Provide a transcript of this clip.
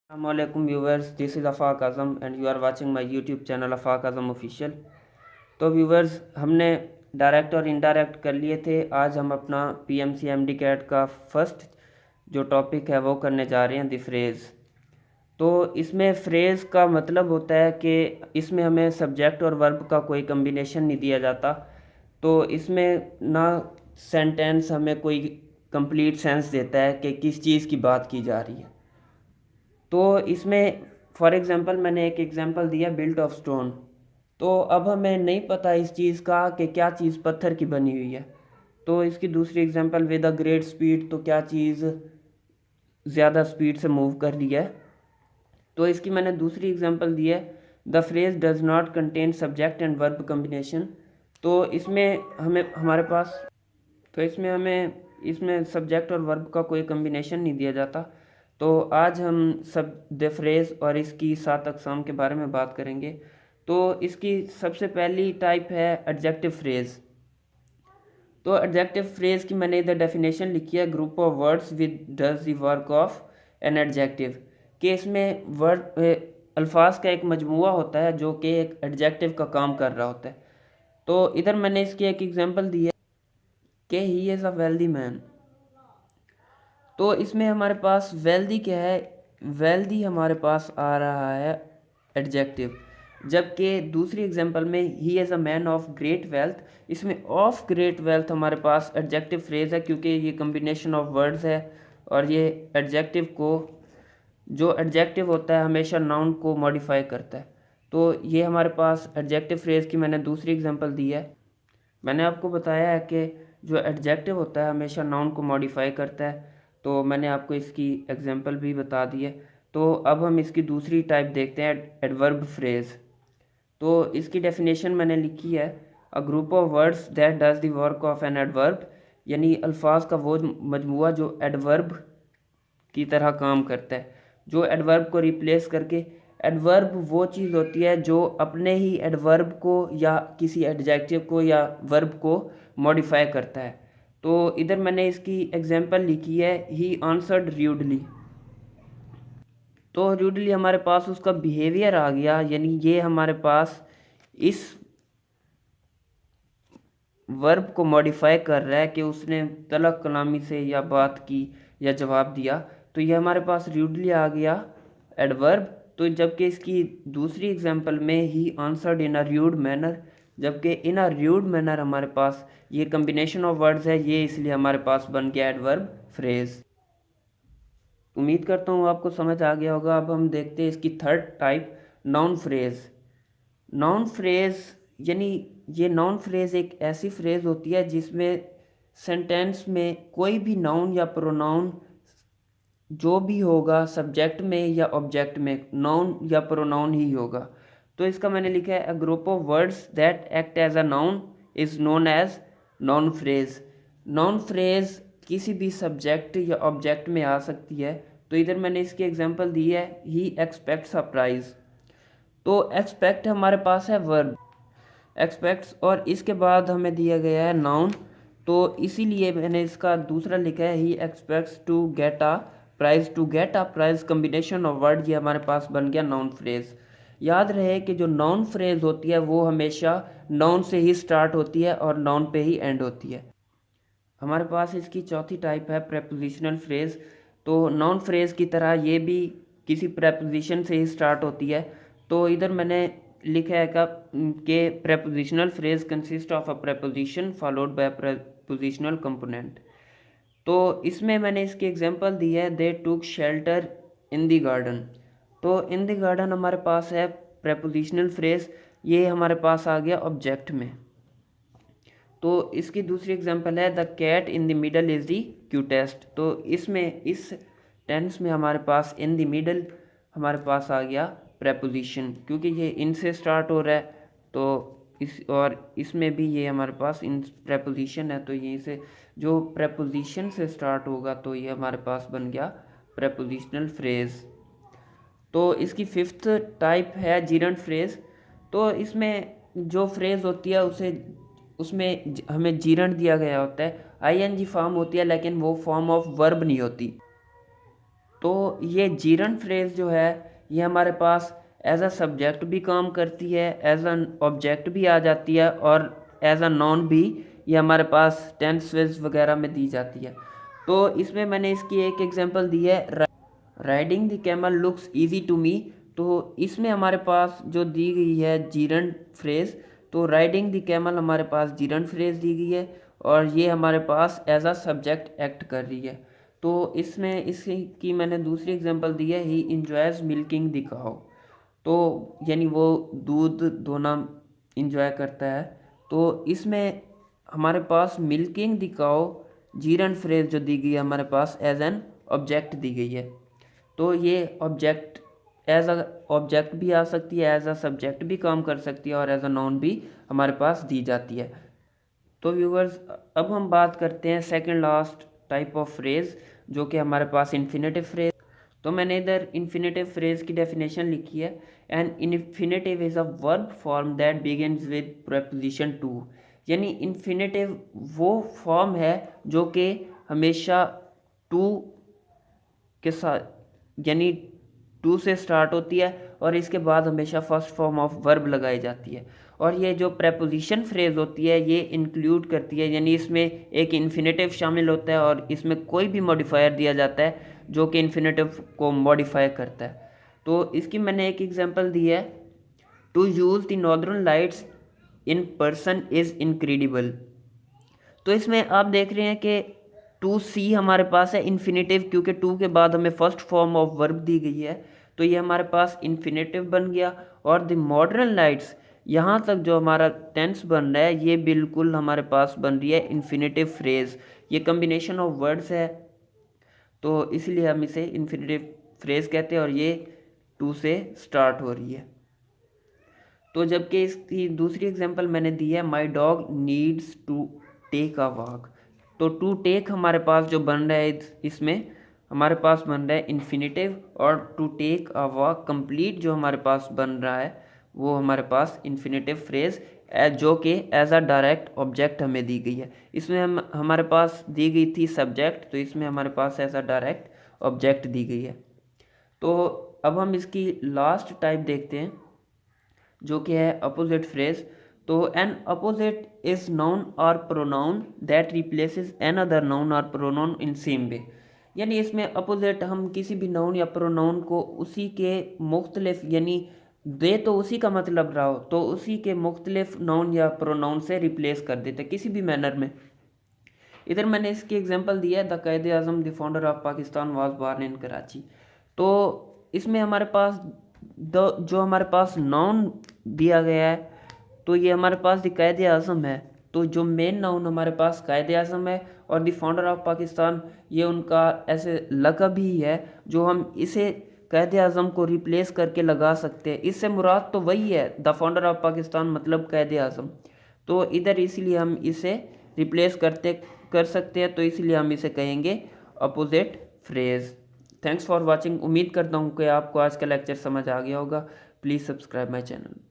Assalamualaikum viewers, this is Afaq Azam and you are watching my YouTube channel Afaq Azam Official। तो viewers, हमने direct और indirect कर लिए थे। आज हम अपना PMC MD कैट का फर्स्ट जो टॉपिक है वो करने जा रहे हैं, द फ्रेज़। तो इसमें फ्रेज़ का मतलब होता है कि इसमें हमें सब्जेक्ट और वर्ब का कोई कम्बिनेशन नहीं दिया जाता। तो इसमें ना सेंटेंस हमें कोई कंप्लीट सेंस देता है कि किस चीज़ की बात की जा रही है। तो इसमें फॉर एग्ज़ाम्पल मैंने एक एग्ज़ाम्पल दिया बिल्ट ऑफ स्टोन। तो अब हमें नहीं पता इस चीज़ का कि क्या चीज़ पत्थर की बनी हुई है। तो इसकी दूसरी example with a great speed, तो क्या चीज़ ज़्यादा स्पीड से मूव कर रही है। तो इसकी मैंने दूसरी एग्ज़ाम्पल दी है the phrase does not contain subject and verb combination. तो इसमें हमें सब्जेक्ट और वर्ब का कोई कम्बिनेशन नहीं दिया जाता। तो आज हम सब द फ्रेज़ और इसकी 7 अक़साम के बारे में बात करेंगे। तो इसकी सबसे पहली टाइप है एडजेक्टिव फ्रेज़। तो एडजेक्टिव फ्रेज़ की मैंने इधर डेफिनेशन लिखी है, group of words with does the work of an adjective. कि इसमें वर्ड अल्फाज का एक मजमूआ होता है जो कि एक एडजेक्टिव का काम कर रहा होता है। तो इधर मैंने इसकी एक एग्जांपल दी है कि he is a wealthy man. तो इसमें हमारे पास वेल्दी क्या है, वेल्दी हमारे पास आ रहा है एडजेक्टिव। जबकि दूसरी एग्जांपल में he is a man of great wealth, इसमें ऑफ ग्रेट वेल्थ हमारे पास एडजेक्टिव फ्रेज है क्योंकि ये कम्बिनेशन ऑफ वर्ड्स है। और ये एडजेक्टिव को, जो एडजेक्टिव होता है हमेशा नाउन को मॉडिफाई करता है। तो ये हमारे पास एडजेक्टिव फ्रेज की मैंने दूसरी एग्जांपल दी है। मैंने आपको बताया है कि जो एडजेक्टिव होता है हमेशा नाउन को मॉडिफाई करता है। तो मैंने आपको इसकी एग्जांपल भी बता दी है। तो अब हम इसकी दूसरी टाइप देखते हैं, एडवर्ब फ्रेज़। तो इसकी डेफिनेशन मैंने लिखी है, a group of words that does the work of an adverb, यानी अल्फाज का वो मजमूआ जो एडवर्ब की तरह काम करता है, जो एडवर्ब को रिप्लेस करके। एडवर्ब वो चीज़ होती है जो अपने ही एडवर्ब को या किसी एडजेक्टिव को या वर्ब को मॉडिफाई करता है। तो इधर मैंने इसकी एग्जांपल लिखी है, ही आंसर्ड र्यूडली। तो र्यूडली हमारे पास उसका बिहेवियर आ गया, यानी ये हमारे पास इस वर्ब को मॉडिफाई कर रहा है कि उसने तलब कलामी से या बात की या जवाब दिया। तो ये हमारे पास र्यूडली आ गया एडवर्ब। तो जबकि इसकी दूसरी एग्जांपल में he answered in a rude manner, जबकि इन अ र्यूड मैनर हमारे पास ये कम्बिनेशन ऑफ वर्ड्स है, ये इसलिए हमारे पास बन गया एडवर्ब फ्रेज़। उम्मीद करता हूँ आपको समझ आ गया होगा। अब हम देखते हैं इसकी third type, noun phrase. Noun phrase यानी ये नाउन फ्रेज़ एक ऐसी फ्रेज़ होती है जिसमें सेंटेंस में कोई भी नाउन या प्रोनाउन जो भी होगा सब्जेक्ट में या ऑब्जेक्ट में, नाउन या प्रोनाउन ही होगा। तो इसका मैंने लिखा है, a group of words that act as a noun is known as noun phrase. Noun phrase किसी भी सब्जेक्ट या ऑब्जेक्ट में आ सकती है। तो इधर मैंने इसकी एग्जांपल दी है, ही एक्सपेक्ट्स अ प्राइज़। तो एक्सपेक्ट हमारे पास है वर्ब एक्सपेक्ट्स, और इसके बाद हमें दिया गया है नाउन। तो इसीलिए मैंने इसका दूसरा लिखा है, he expects to get a prize. To get a prize combination of word, ये हमारे पास बन गया नाउन फ्रेज़। याद रहे कि जो नाउन फ्रेज़ होती है वो हमेशा नाउन से ही स्टार्ट होती है और नाउन पे ही एंड होती है। हमारे पास इसकी चौथी टाइप है प्रेपोजिशनल फ्रेज़। तो नाउन फ्रेज़ की तरह ये भी किसी प्रेपोजिशन से ही स्टार्ट होती है। तो इधर मैंने लिखा है कि prepositional phrase consist of a preposition followed by prepositional component. तो इसमें मैंने इसकी एग्जांपल दी है, दे टूक शेल्टर इन द गार्डन। तो इन द गार्डन हमारे पास है प्रेपोजिशनल फ्रेज़, ये हमारे पास आ गया ऑब्जेक्ट में। तो इसकी दूसरी एग्जांपल है, the cat in the middle is the cutest. तो इसमें इस टेंस में हमारे पास इन द मिडल हमारे पास आ गया प्रेपोजिशन, क्योंकि ये इन से स्टार्ट हो रहा है। तो इसमें भी ये हमारे पास इन प्रेपोजिशन है। तो यहीं से जो प्रेपोजिशन से स्टार्ट होगा तो ये हमारे पास बन गया प्रेपोजिशनल फ्रेज़। तो इसकी फिफ्थ टाइप है जीरंट फ्रेज़। तो इसमें जो फ्रेज़ होती है उसमें हमें जीरंट दिया गया होता है, आईएनजी फॉर्म होती है, लेकिन वो फॉर्म ऑफ वर्ब नहीं होती। तो ये जीरंड फ्रेज जो है ये हमारे पास एज अ सब्जेक्ट भी काम करती है, एज अन ऑब्जेक्ट भी आ जाती है और एज अ नाउन भी ये हमारे पास टेंस फ्रेज वगैरह में दी जाती है। तो इसमें मैंने इसकी एक एग्जांपल दी है, riding the camel looks easy to me. तो इसमें हमारे पास जो दी गई है जीरंड फ्रेज, तो राइडिंग द कैमल हमारे पास जीरंड फ्रेज दी गई है और ये हमारे पास एज अ सब्जेक्ट एक्ट कर रही है। तो इसमें इसकी मैंने दूसरी एग्जांपल दी है, he enjoys milking the cow. तो यानी वो दूध दोना इंजॉय करता है। तो इसमें हमारे पास milking the cow gerund phrase जो दी गई है हमारे पास एज एन ऑब्जेक्ट दी गई है। तो ये ऑब्जेक्ट एज अ ऑब्जेक्ट भी आ सकती है, एज अ सब्जेक्ट भी काम कर सकती है और एज अ नाउन भी हमारे पास दी जाती है। तो व्यूअर्स, अब हम बात करते हैं second last type of phrase जो कि हमारे पास इन्फिनेटिव फ्रेज। तो मैंने इधर इन्फिनेटिव फ्रेज की डेफिनेशन लिखी है, and infinitive is a verb form that begins with preposition to. यानी इन्फिनेटिव वो फॉर्म है जो कि हमेशा टू के साथ यानी टू से स्टार्ट होती है और इसके बाद हमेशा फर्स्ट फॉर्म ऑफ वर्ब लगाई जाती है। और ये जो प्रेपोजिशन फ्रेज होती है ये इंक्लूड करती है, यानी इसमें एक इन्फिनेटिव शामिल होता है और इसमें कोई भी मॉडिफायर दिया जाता है जो कि इन्फिनेटिव को मॉडिफाई करता है। तो इसकी मैंने एक एग्जांपल दी है, to use the northern lights in person is incredible. तो इसमें आप देख रहे हैं कि टू सी हमारे पास है इन्फिनेटिव, क्योंकि टू के बाद हमें फर्स्ट फॉर्म ऑफ वर्ब दी गई है तो ये हमारे पास इन्फिनेटिव बन गया। और द मॉडर्न लाइट्स, यहाँ तक जो हमारा टेंस बन रहा है ये बिल्कुल हमारे पास बन रही है इन्फिनेटिव फ्रेज। ये कम्बिनेशन ऑफ वर्ड्स है तो इसलिए हम इसे इन्फिनेटिव फ्रेज कहते हैं और ये टू से स्टार्ट हो रही है। तो जबकि इसकी दूसरी एग्जांपल मैंने दी है, my dog needs to take a walk. तो टू टेक हमारे पास जो बन रहा है इसमें हमारे पास बन रहा है इन्फिनेटिव, और to take a walk complete जो हमारे पास बन रहा है वो हमारे पास इन्फिनेटिव फ्रेज जो कि एज अ डायरेक्ट ऑब्जेक्ट हमें दी गई है। इसमें हमारे पास दी गई थी सब्जेक्ट, तो इसमें हमारे पास एज अ डायरेक्ट ऑब्जेक्ट दी गई है। तो अब हम इसकी लास्ट टाइप देखते हैं जो कि है अपोजिट फ्रेज। तो एन अपोजिट इज नाउन और pronoun that replaces another noun और प्रोनाउन इन सेम वे। यानी इसमें अपोजिट हम किसी भी नाउन या प्रोनाउन को उसी के मुख्तलिफ, यानी दे तो उसी का मतलब रहा हो तो उसी के मुख्तलिफ नाउन या प्रोनाउन से रिप्लेस कर देते किसी भी मैनर में। इधर मैंने इसकी एग्जांपल दिया है, the Quaid-e Azam the founder of Pakistan was born in Karachi. तो इसमें हमारे पास जो हमारे पास नाउन दिया गया है तो ये हमारे पास द कायदे आजम है। तो जो मेन नाउन हमारे पास कायदे आजम है और द फाउंडर ऑफ पाकिस्तान ये उनका ऐसे लक़ब ही है जो हम इसे कायदे आजम को रिप्लेस करके लगा सकते हैं। इससे मुराद तो वही है, द फाउंडर ऑफ पाकिस्तान मतलब कायदे आजम। तो इधर इसलिए हम इसे रिप्लेस कर सकते हैं, तो इसलिए हम इसे कहेंगे opposite phrase. Thanks for watching. उम्मीद करता हूँ कि आपको आज का लेक्चर समझ आ गया होगा। Please subscribe my channel.